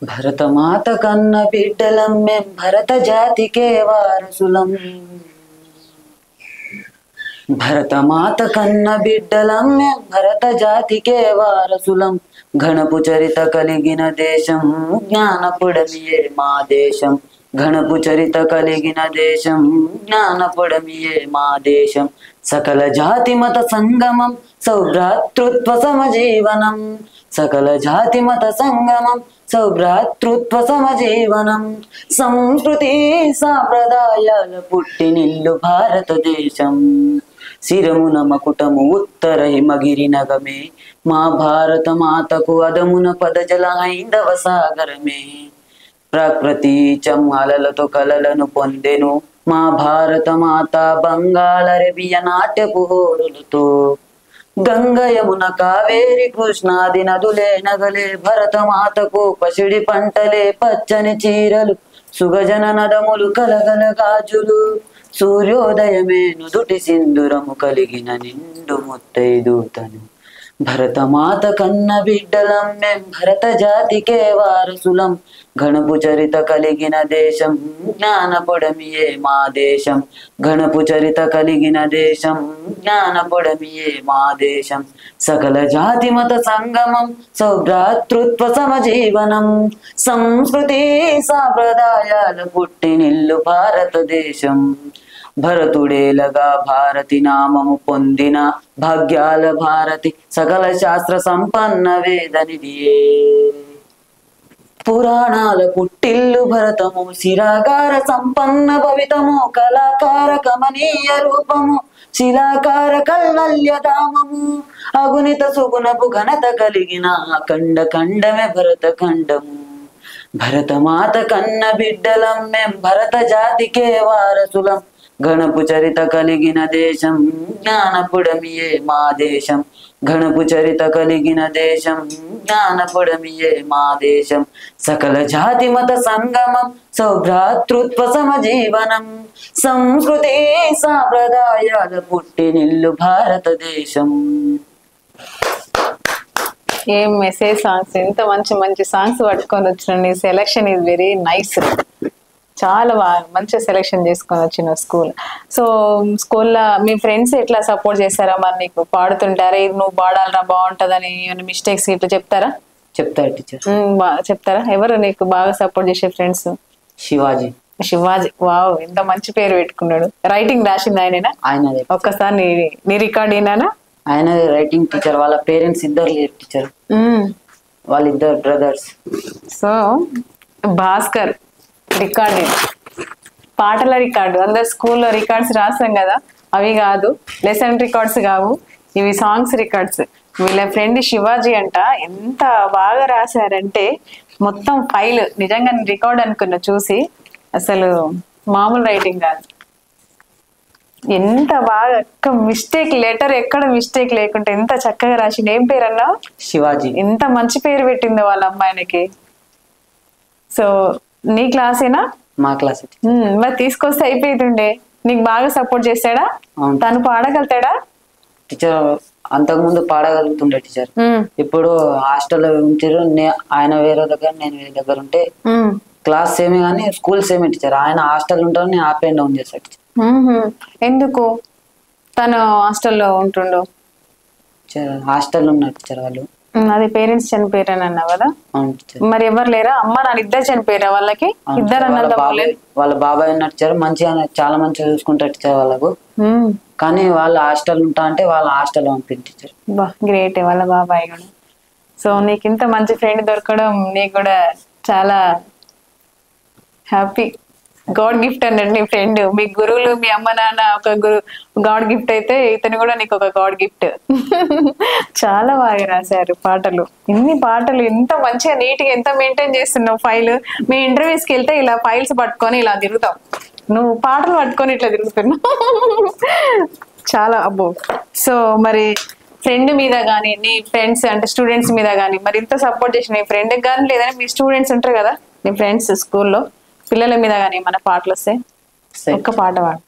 భరతమాత కన్న బిడ్డలం మేం భరత జాతికే వారసులం. భరతమాత కన్న బిడ్డలం మేం భరత జాతికే వారసులం. ఘనపు చరిత కలిగిన దేశం జ్ఞానపుడమియే మా దేశం. ఘనపు చరిత కలిగిన దేశం జ్ఞానపుడమియే మా దేశం. సకల జాతి మత సంగమం సౌభ్రాతృత్వ సమజీవనం. సకల జాతి మత సంగమం సౌభ్రాతృత్వ సమజీవనం. సంస్కృతి సాంప్రదాయాల పుట్టినిల్లు భారతదేశం. శిరమున మకుటము ఉత్తర హిమగిరి నగమే. మా భారత మాతకు అదమున పదజల హైందవ సాగరమే. ప్రకృతి చమ్మాలతో కలలను పొందెను మా భారత మాత. బంగాళ అరేబియ నాట్యపు హోరులతో గంగ యమున కావేరి కృష్ణాది నదులే నగలే. భరతమాతకు పసిడి పంటలే పచ్చని చీరలు సుగజన నదములు కలగల గాజులు. సూర్యోదయమే నుదుటి సింధురము కలిగిన నిండు ముత్తైదుతను. భరతమాత కన్న బిడ్డలం మేం భరత జాతికే వారసులం. ఘనపు చరిత కలిగిన దేశం జ్ఞానపుడమియే మా దేశం. ఘనపు చరిత కలిగిన దేశం జ్ఞానపుడమియే మా దేశం. సకల జాతి మత సంగమం సౌభ్రాతృత్వ సమజీవనం. సంస్కృతి సాంప్రదాయాల పుట్టినిల్లు భారతదేశం. భరతుడేలగా భారతి నామము పొందిన భాగ్యాల భారతి. సకల శాస్త్ర సంపన్న వేదనిదియే. పురాణాల పుట్టిల్లు భరతము. శిరాగార సంపన్న భవితము. కళాకార కమనీయ రూపము. శిలాకార కల్వల్యధామము. అగుణిత సుగుణపు ఘనత కలిగిన అఖండ ఖండమే భరత ఖండము. భరతమాత కన్న బిడ్డలం మేం భరత జాతికే వారసులం. ఘనపు చరిత కలిగిన దేశం జ్ఞానపుడమియే మా దేశం. ఘనపు చరిత కలిగిన దేశం జ్ఞానపుడమియే మా దేశం. సకల జాతి మత సంగమం సౌభ్రాతృత్వ సమజీవనం. సంస్కృతి సాంప్రదాయాల పుట్టినిల్లు భారతదేశం. ఏం మెసేజ్ సాంగ్స్, ఎంత మంచి మంచి సాంగ్స్ పట్టుకొని వచ్చిన. నీ సెలెక్షన్ ఈజ్ వెరీ నైస్. చాలా బాగా మంచిగా సెలెక్షన్ చేసుకొని వచ్చిన స్కూల్. సో స్కూల్లో మీ ఫ్రెండ్స్ ఎట్లా సపోర్ట్ చేస్తారా మరి నీకు? పాడుతుంటారా ఇది నువ్వు పాడాలరా బాగుంటుందని ఏమైనా మిస్టేక్స్ ఇట్లా చెప్తారా? చెప్తారు టీచర్. చెప్తారా? ఎవరు నీకు బాగా సపోర్ట్ చేసే ఫ్రెండ్స్? శివాజీ. శివాజీ, వావ్, ఎంత మంచి పేరు పెట్టుకున్నాడు. రైటింగ్ రాసింది ఆయనేనా? ఆయనదే. ఒక్కసారి నీ రికార్డ్ ఏనా? ఆయనదే రైటింగ్ టీచర్. వాళ్ళ పేరెంట్స్ ఇద్దరు లేరు టీచర్. వాళ్ళిద్దరు బ్రదర్స్. సో భాస్కర్ రికార్డు, పాటల రికార్డు. అందరు స్కూల్లో రికార్డ్స్ రాస్తాం కదా, అవి కాదు, లెసన్ రికార్డ్స్ కావు, ఇవి సాంగ్స్ రికార్డ్స్. వీళ్ళ ఫ్రెండ్ శివాజీ అంట ఎంత బాగా రాశారంటే మొత్తం ఫైల్ నిజంగా రికార్డ్ అనుకున్నా చూసి. అసలు మామూలు రైటింగ్ కాదు. ఎంత బాగా మిస్టేక్, లెటర్ ఎక్కడ మిస్టేక్ లేకుంటే ఎంత చక్కగా రాసిండు. ఏం పేరు అన్నావు? శివాజీ. ఎంత మంచి పేరు పెట్టిందో వాళ్ళ అమ్మాయినికి. సో నీ క్లాసేనా? మా క్లాస్. మరి తీసుకొస్తే అయిపోతుండే. నీకు బాగా సపోర్ట్ చేస్తాడా? తను పాడగలుగుతాడా? టీచర్ అంతకు ముందు పాడగలుగుతుండే టీచర్. ఇప్పుడు హాస్టల్లో ఉంచారు. ఆయన వేరే దగ్గర, నేను వేరే దగ్గర ఉంటే క్లాస్ సేమే కానీ స్కూల్ సేమే టీచర్. ఆయన హాస్టల్ ఉంటారు, నేను అప్ అండ్ డౌన్ చేస్తాను టీచర్. ఎందుకు తను హాస్టల్లో ఉంటుండు? హాస్టల్ ఉన్నారు టీచర్ వాళ్ళు. అది పేరెంట్స్ చనిపోయారని అన్నావు కదా, మరి ఎవరు లేరా? అమ్మ నాన్న ఇద్దరు చనిపోయారా వాళ్ళకి? ఇద్దరు అన్నది వాళ్ళ బాబాయ్ ఉన్నారు టీచర్. మంచిగా చాలా మంచిగా చూసుకుంటారు టీచర్ వాళ్ళకు. కానీ వాళ్ళు హాస్టల్ ఉంటా అంటే వాళ్ళ హాస్టల్ పంపింది టీచర్. గ్రేట్ వాళ్ళ బాబాయ్ కూడా. సో నీకు ఇంత మంచి ఫ్రెండ్ దొరకడం నీకు కూడా చాలా హ్యాపీ. గాడ్ గిఫ్ట్ అన్నాడు నీ ఫ్రెండ్. మీ గురువులు, మీ అమ్మ నాన్న ఒక గాడ్ గిఫ్ట్ అయితే ఇతను కూడా నీకు ఒక గాడ్ గిఫ్ట్. చాలా బాగా రాశారు పాటలు. ఇన్ని పాటలు ఎంత మంచిగా నీట్ గా ఎంత మెయింటైన్ చేస్తున్నావు ఫైల్. మీ ఇంటర్వ్యూస్కి వెళ్తే ఇలా ఫైల్స్ పట్టుకొని ఇలా తిరుగుతావు, నువ్వు పాటలు పట్టుకొని ఇట్లా తిరుగుతున్నావు. చాలా అబ్బో. సో మరి ఫ్రెండ్ మీద కానీ, నీ ఫ్రెండ్స్ అంటే స్టూడెంట్స్ మీద కానీ మరి ఇంత సపోర్ట్ చేసిన నీ ఫ్రెండ్కి కానీ, లేదని మీ స్టూడెంట్స్ ఉంటారు కదా నీ ఫ్రెండ్స్ స్కూల్లో, పిల్లల మీద కానీ మన పాటలు వస్తే ఒక్క పాట పాడు.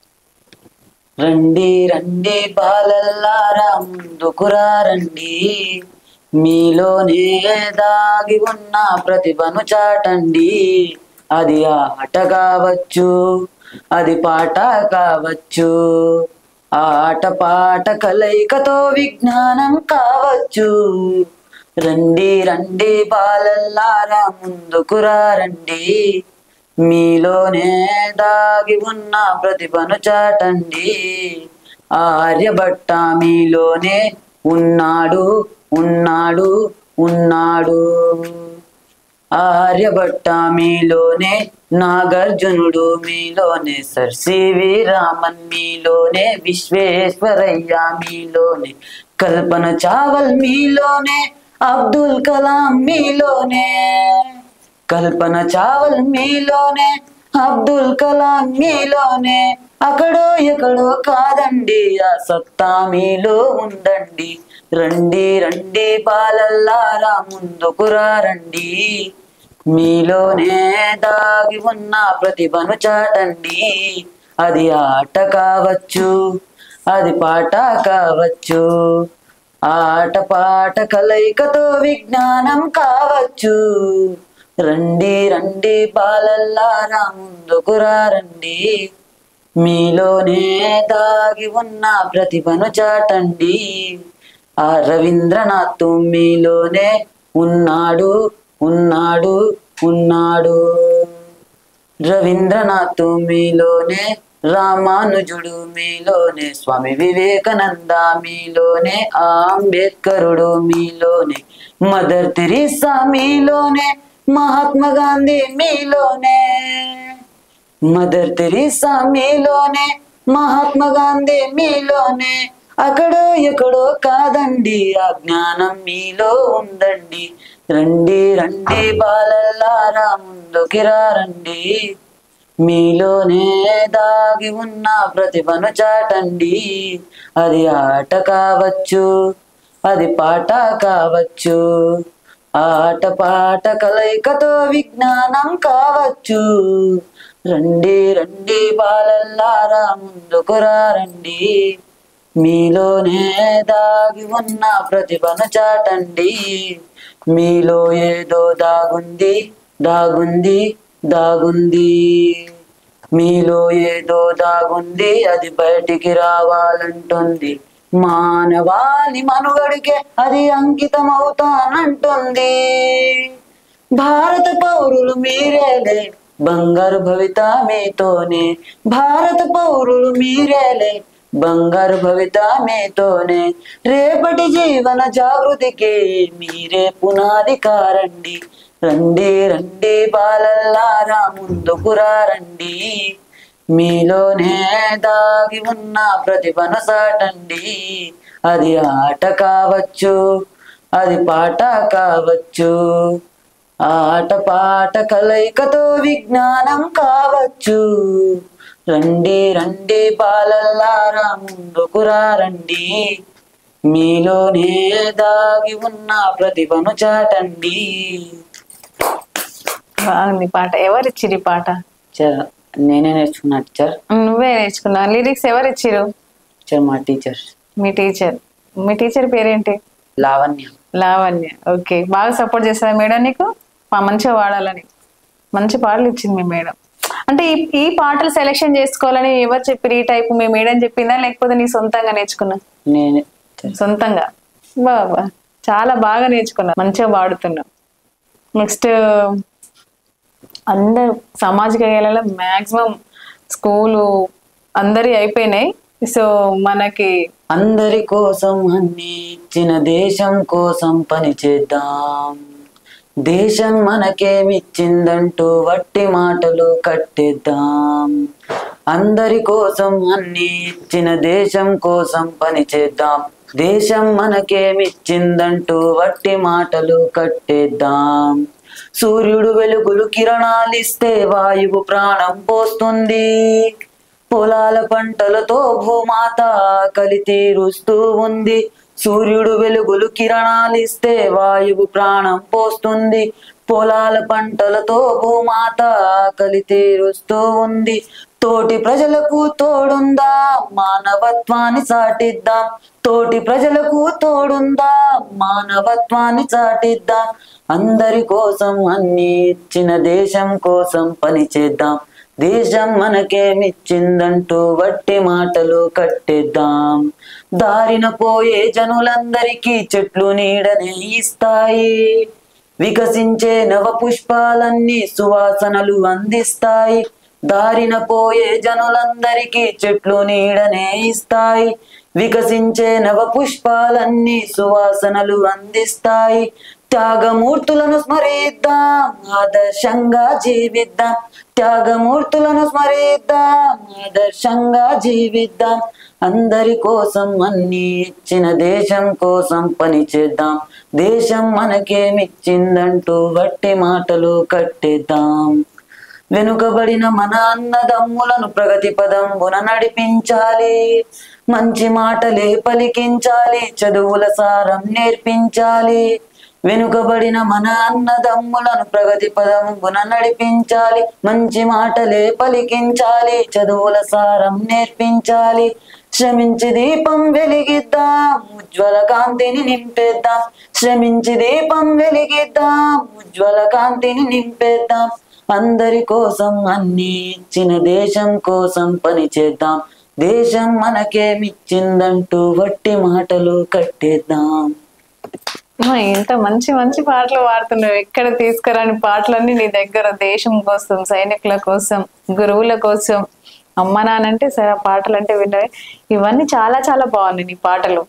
రండి రండి బాలల్లారా ముందుకురా రండి. మీలోనే దాగి ఉన్న ప్రతిభను చాటండి. అది ఆట కావచ్చు, అది పాట కావచ్చు, ఆట పాట కలయికతో విజ్ఞానం కావచ్చు. రండి రండి బాలల్లారా ముందుకురా రండి, మీలోనే దాగి ఉన్న ప్రతిభను చాటండి. ఆర్యభట్ట మీలోనే ఉన్నాడు ఉన్నాడు ఉన్నాడు, ఆర్యభట్ట మీలోనే, నాగార్జునుడు మీలోనే, సర్ సివి రామన్ మీలోనే, విశ్వేశ్వరయ్య మీలోనే, కల్పన చావల్ మీలోనే, అబ్దుల్ కలాం మీలోనే, కల్పన చావల్ మీలోనే, అబ్దుల్ కలాం మీలోనే. అక్కడో ఎక్కడో కాదండి, ఆ సత్తా మీలో ఉందండి. రండి రండి బాలల్లారా ముందుకురా రండి, మీలోనే దాగి ఉన్న ప్రతిభను చాటండి. అది ఆట కావచ్చు, అది పాట కావచ్చు, ఆట పాట కలయికతో విజ్ఞానం కావచ్చు. రండి రండి బాలల్లారా ముందుకురా రండి, మీలోనే దాగి ఉన్న ప్రతిభను చాటండి. ఆ రవీంద్రనాథ్ మీలోనే ఉన్నాడు ఉన్నాడు ఉన్నాడు, రవీంద్రనాథ్ మీలోనే, రామానుజుడు మీలోనే, స్వామి వివేకానంద మీలోనే, అంబేద్కరుడు మీలోనే, మదర్ తెరీసా మీలోనే, మహాత్మా గాంధీ మీలోనే, మదర్ తెరీసా మీలోనే, మహాత్మా గాంధీ మీలోనే. అక్కడో ఎక్కడో కాదండి, ఆ జ్ఞానం మీలో ఉందండి. రండి రండి బాలల్లారా ముందుకిరా రండి, మీలోనే దాగి ఉన్న ప్రతిభను చాటండి. అది ఆట కావచ్చు, అది పాట కావచ్చు, ఆట పాట కలయికతో విజ్ఞానం కావచ్చు. రండి రండి బాలల్లారా ముందుకురా రండి, మీలోనే దాగి ఉన్న ప్రతిభను చాటండి. మీలో ఏదో దాగుంది దాగుంది దాగుంది, మీలో ఏదో దాగుంది, అది బయటికి రావాలంటుంది. మానవాళి మనుగడికే అది అంకితం అవుతానంటుంది. భారత పౌరులు మీరేలే, బంగారు భవిత మీతోనే, భారత పౌరులు మీరేలే, బంగారు భవిత మీతోనే. రేపటి జీవన జాగృతికి మీరే పునాది కారండి. రండి రండి బాలల్లారా ముందుకురా రండి, మీలోనే దాగి ఉన్న ప్రతిభను చాటండి. అది ఆట కావచ్చు, అది పాట కావచ్చు, ఆట పాట కలయికతో విజ్ఞానం కావచ్చు. రండి రండి బాలల్లారా ముందుకురా రండి, మీలోనే దాగి ఉన్న ప్రతిభను చాటండి. బాగుంది పాట. ఎవరిచ్చిరు ఈ పాట? నేనే నేర్చుకున్నా టీచర్. నువ్వే నేర్చుకున్నా? లిరిక్స్ ఎవరిచ్చిరు? మా టీచర్. మీ టీచర్. మీ టీచర్ పేరేంటి? లావణ్య. లావణ్య. ఓకే. బాగా సపోర్ట్ చేస్తారా మేడం నీకు? మంచిగా వాడాలని మంచి పాటలు ఇచ్చింది మీ మేడం. అంటే ఈ పాటలు సెలెక్షన్ చేసుకోవాలని ఎవరు చెప్పి ఈ టైప్ మీ మేడం చెప్పిందా, లేకపోతే నీ సొంతంగా నేర్చుకున్నా? నేనే సొంతంగా. బాబా, చాలా బాగా నేర్చుకున్నా, మంచిగా పాడుతున్నా. నెక్స్ట్ అందరు సామాజిక గేయాలలో మ్యాక్సిమం స్కూలు అందరి అయిపోయినాయి. సో మనకి అందరి కోసం అన్ని ఇచ్చిన దేశం కోసం పని చేద్దాం, దేశం మనకేమిచ్చిందంటూ వట్టి మాటలు కట్టేద్దాం. అందరి కోసం అన్ని ఇచ్చిన దేశం కోసం పని చేద్దాం, దేశం మనకేమిచ్చిందంటూ వట్టి మాటలు కట్టేద్దాం. సూర్యుడు వెలుగులు కిరణాలిస్తే వాయువు ప్రాణం పోస్తుంది, పొలాల పంటలతో భూమాత ఆకలి తీరుస్తూ ఉంది. సూర్యుడు వెలుగులు కిరణాలిస్తే వాయువు ప్రాణం పోస్తుంది, పొలాల పంటలతో భూమాత ఆకలి తీరుస్తూ ఉంది. తోటి ప్రజలకు తోడుందాం, మానవత్వాన్ని చాటిద్దాం, తోటి ప్రజలకు తోడుందా, మానవత్వాన్ని చాటిద్దాం, అందరి కోసం అన్ని ఇచ్చిన దేశం కోసం పని చేద్దాం, దేశం మనకేమిచ్చిందంటూ వట్టి మాటలు కట్టేద్దాం. దారిన పోయే జనులందరికీ చెట్లు నీడనే ఇస్తాయి, వికసించే నవ పుష్పాలన్నీ సువాసనలు అందిస్తాయి. దారిన పోయే జనులందరికీ చెట్లు నీడనే ఇస్తాయి, వికసించే నవ పుష్పాలన్నీ సువాసనలు అందిస్తాయి. త్యాగమూర్తులను స్మరిద్దాం, ఆదర్శంగా జీవిద్దాం, త్యాగమూర్తులను స్మరిద్దాం, ఆదర్శంగా జీవిద్దాం, అందరి కోసం అన్ని ఇచ్చిన దేశం కోసం పని చేద్దాం, దేశం మనకేమిచ్చిందంటూ వట్టి మాటలు కట్టేద్దాం. వెనుకబడిన మన అన్నదమ్ములను ప్రగతి పదంబున నడిపించాలి, మంచి మాటలే పలికించాలి, చదువుల సారం నేర్పించాలి. వెనుకబడిన మన అన్నదమ్ములను ప్రగతి పదంబున నడిపించాలి, మంచి మాటలే పలికించాలి, చదువుల సారం నేర్పించాలి. శ్రమించి దీపం వెలిగిద్దాం, ఉజ్వల కాంతిని నింపేద్దాం, శ్రమించి దీపం వెలిగిద్దాం, ఉజ్వల కాంతిని నింపేద్దాం, అందరి కోసం అన్ని ఇచ్చిన దేశం కోసం పని చేద్దాం, దేశం మనకేమిచ్చిందంటూ వట్టి మాటలు కట్టేద్దాం. ఇంత మంచి మంచి పాటలు పాడుతున్నావు, ఎక్కడ తీసుకురాని పాటలన్నీ నీ దగ్గర. దేశం కోసం, సైనికుల కోసం, గురువుల కోసం, అమ్మ నాన్నంటే సరే పాటలు అంటే విన్నవి. ఇవన్నీ చాలా చాలా బాగున్నాయి నీ పాటలు.